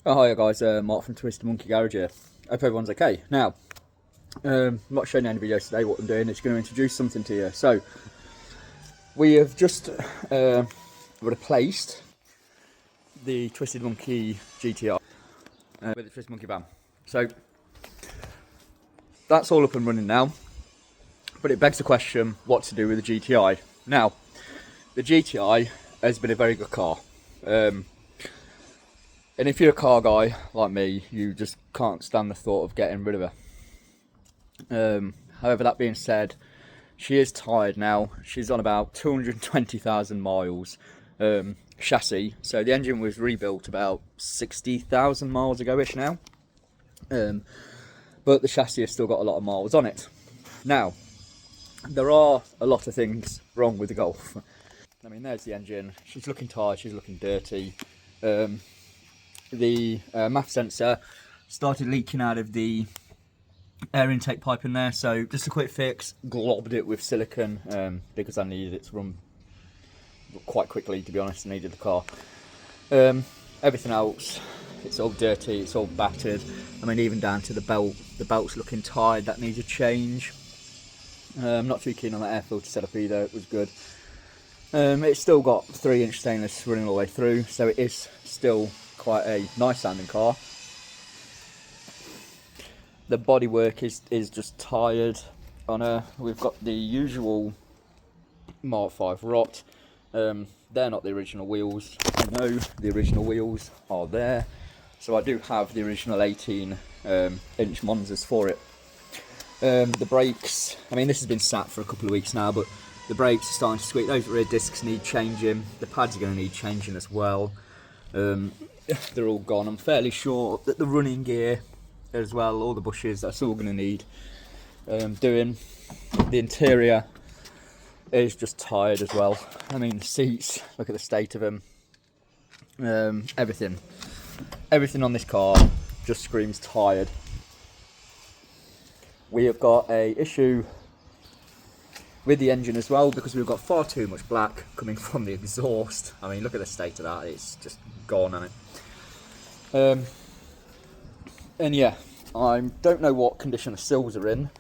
Oh, hi guys, Mark from Twisted Monkey Garage here. Hope everyone's okay. Now, I'm not showing you any videos today. What I'm doing is going to introduce something to you. So, we have just replaced the Twisted Monkey GTI with the Twisted Monkey van. So, that's all up and running now. But it begs the question, what to do with the GTI? Now, the GTI has been a very good car. And if you're a car guy like me, you just can't stand the thought of getting rid of her. However, that being said, she is tired now. She's on about 220,000 miles chassis. So the engine was rebuilt about 60,000 miles ago-ish now. But the chassis has still got a lot of miles on it. Now, there are a lot of things wrong with the Golf. I mean, there's the engine. She's looking tired, she's looking dirty. The MAF sensor started leaking out of the air intake pipe in there, so just a quick fix, globbed it with silicone because I needed it to run quite quickly, to be honest. I needed the car. Everything else, it's all dirty, it's all battered. I mean, even down to the belt's looking tired, that needs a change. I'm not too keen on that air filter setup either, it was good. It's still got 3-inch stainless running all the way through, so it is still quite a nice sounding car. The bodywork is just tired on her. We've got the usual Mark 5 rot. They're not the original wheels. I know the original wheels are there, so I do have the original 18 inch Monzas for it. The brakes, I mean, this has been sat for a couple of weeks now, but the brakes are starting to squeak. Those rear discs need changing. The pads are going to need changing as well. They're all gone. I'm fairly sure that the running gear as well, all the bushes, that's all going to need doing. The interior is just tired as well. I mean, the seats, look at the state of them. Everything on this car just screams tired. We have got a issue with the engine as well, because we've got far too much black coming from the exhaust. I mean, look at the state of that, it's just gone on it. And yeah, I don't know what condition the sills are in.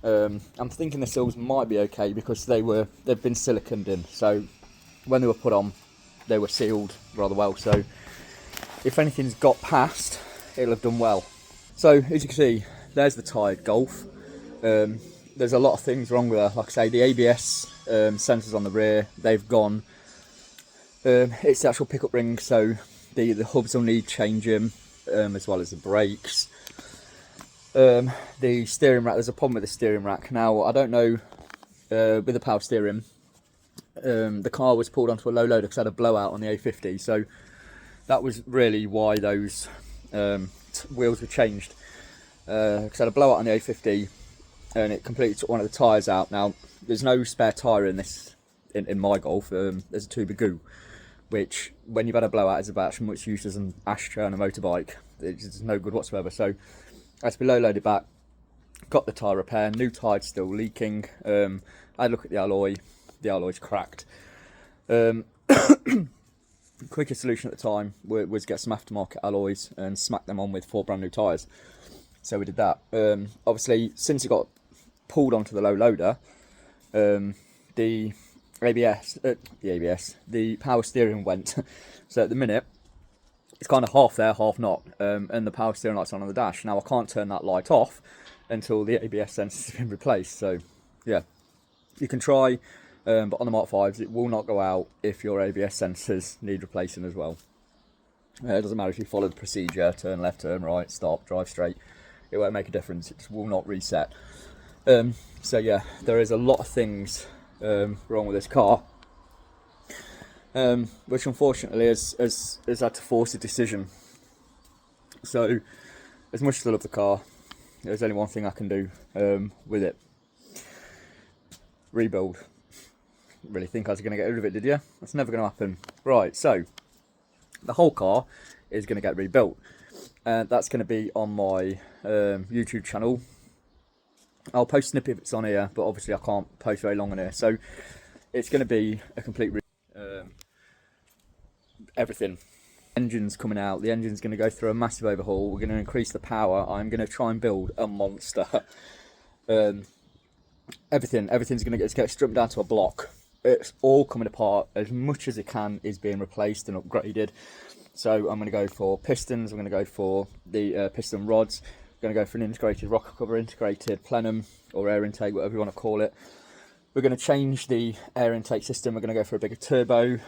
I'm thinking the sills might be okay because they've been siliconed in, so when they were put on they were sealed rather well, so if anything's got past, it'll have done well. So as you can see, there's the tired Golf. There's a lot of things wrong with her. Like I say, the ABS sensors on the rear, they've gone. It's the actual pickup ring, so the hubs will need changing, as well as the brakes. The steering rack, there's a problem with the steering rack. Now, I don't know, with the power steering, the car was pulled onto a low loader because it had a blowout on the A50, so that was really why those wheels were changed. Because it had a blowout on the A50 and it completely took one of the tyres out. Now, there's no spare tyre in this, in my Golf. There's a tube of goo, which when you've had a blowout is about as much use as an ashtray on a motorbike. It's no good whatsoever. So I had to be low loaded back, got the tyre repair, new tyre's still leaking. I had a look at the alloy's cracked. Quickest solution at the time was get some aftermarket alloys and smack them on with 4 brand new tyres. So we did that. Obviously, since it got pulled onto the low loader, the power steering went. So at the minute, it's kind of half there, half not, and the power steering light's on the dash. Now I can't turn that light off until the ABS sensors have been replaced. So yeah, you can try, but on the Mark 5s, it will not go out if your ABS sensors need replacing as well. It doesn't matter if you follow the procedure, turn left, turn right, stop, drive straight. It won't make a difference. It just will not reset. So yeah, there is a lot of things wrong with this car, which unfortunately has had to force a decision. So, as much as I love the car, there's only one thing I can do with it: rebuild. Really think I was going to get rid of it, did you? That's never going to happen. Right, so the whole car is going to get rebuilt. That's going to be on my YouTube channel. I'll post snippets on here, but obviously I can't post very long on here. So it's going to be a complete everything. Engine's coming out. The engine's going to go through a massive overhaul. We're going to increase the power. I'm going to try and build a monster. Everything's going to get stripped down to a block. It's all coming apart. As much as it can is being replaced and upgraded. So I'm going to go for pistons. I'm going to go for the piston rods. I'm going to go for an integrated rocker cover, integrated plenum or air intake, whatever you want to call it. We're going to change the air intake system. We're going to go for a bigger turbo.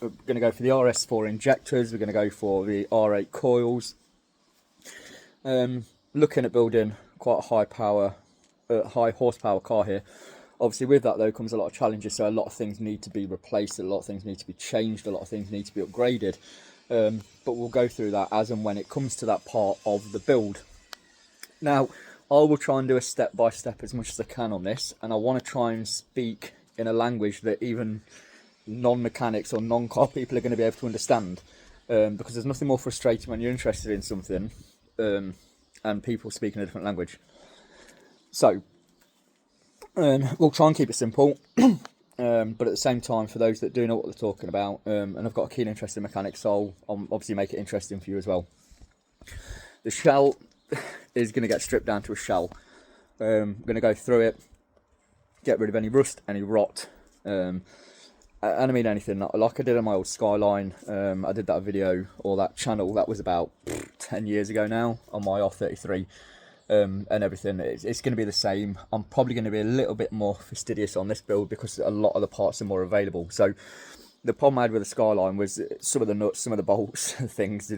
We're going to go for the RS4 injectors. We're going to go for the R8 coils. Looking at building quite a high horsepower car here. Obviously with that though comes a lot of challenges, so a lot of things need to be replaced, a lot of things need to be changed, a lot of things need to be upgraded. But we'll go through that as and when it comes to that part of the build. Now, I will try and do a step by step as much as I can on this, and I want to try and speak in a language that even non-mechanics or non-car people are going to be able to understand, because there's nothing more frustrating when you're interested in something and people speak in a different language. So we'll try and keep it simple, but at the same time, for those that do know what they're talking about, and I've got a keen interest in mechanics, so I'll obviously make it interesting for you as well. The shell is going to get stripped down to a shell. I'm going to go through it, get rid of any rust, any rot, and I mean anything, like I did on my old Skyline. I did that video, or that channel, that was about 10 years ago now, on my R33. And everything, it's going to be the same. I'm probably going to be a little bit more fastidious on this build because a lot of the parts are more available. So the problem I had with the Skyline was some of the nuts, some of the bolts, things,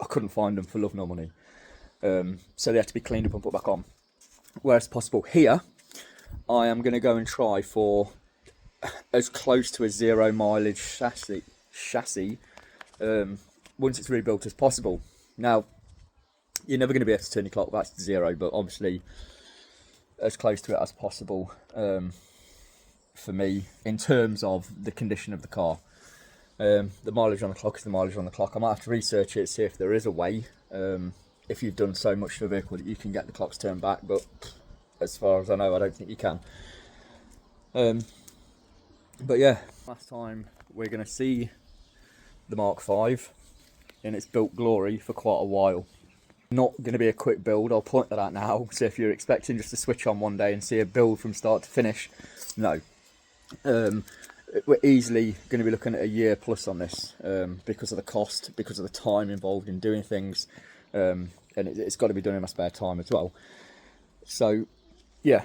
I couldn't find them for love nor money. So they had to be cleaned up and put back on. Whereas possible here, I am going to go and try for as close to a 0 mileage chassis once it's rebuilt as possible. Now, you're never going to be able to turn your clock back to 0, but obviously as close to it as possible for me, in terms of the condition of the car. The mileage on the clock is the mileage on the clock. I might have to research it, see if there is a way, if you've done so much to a vehicle that you can get the clocks turned back, but as far as I know, I don't think you can. But yeah, last time we're going to see the Mark V in its built glory for quite a while. Not going to be a quick build, I'll point that out now. So if you're expecting just to switch on one day and see a build from start to finish, no. We're easily going to be looking at a year plus on this, because of the cost, because of the time involved in doing things, and it's got to be done in my spare time as well. So yeah,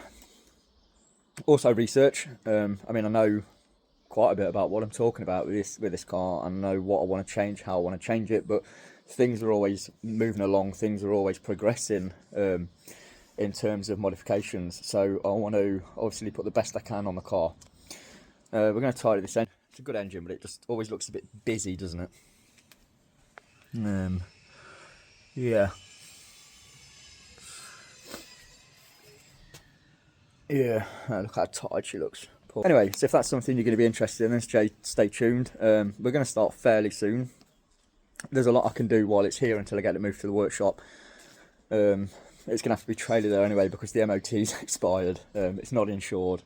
also research. I mean, I know quite a bit about what I'm talking about with this car. I know what I want to change, how I want to change it, but things are always moving along, things are always progressing in terms of modifications. So I want to obviously put the best I can on the car. We're going to tidy this engine. It's a good engine, but it just always looks a bit busy, doesn't it? Yeah. Yeah, look how tired she looks. Poor. Anyway, so if that's something you're going to be interested in, then stay tuned. We're going to start fairly soon. There's a lot I can do while it's here until I get it moved to the workshop. It's going to have to be trailer there anyway because the MOT's expired. It's not insured.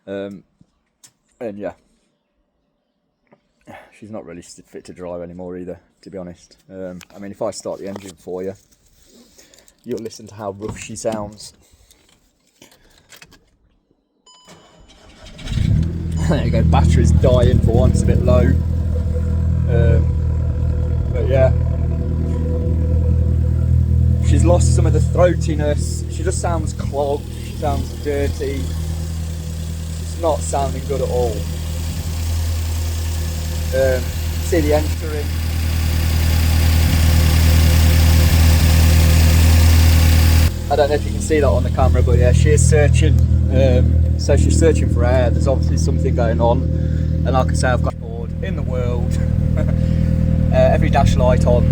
And yeah, she's not really fit to drive anymore either, to be honest. I mean, if I start the engine for you, you'll listen to how rough she sounds. There you go, battery's dying for once, a bit low. But yeah, she's lost some of the throatiness. She just sounds clogged, she sounds dirty. It's not sounding good at all. See the entering. I don't know if you can see that on the camera, but yeah, she is searching. So she's searching for air. There's obviously something going on, and like I say, I've got board in the world. Every dash light on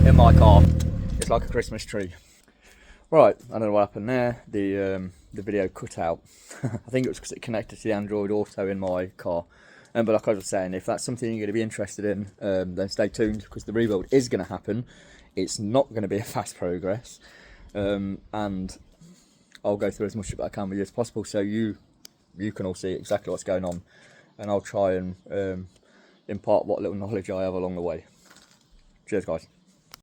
in my car, it's like a Christmas tree. Right, I don't know what happened there. The video cut out. I think it was because it connected to the Android Auto in my car. But like I was saying, if that's something you're going to be interested in, then stay tuned because the rebuild is going to happen. It's not going to be a fast progress, and I'll go through as much as I can with you as possible, so you can all see exactly what's going on, and I'll try and impart what little knowledge I have along the way. Cheers, guys.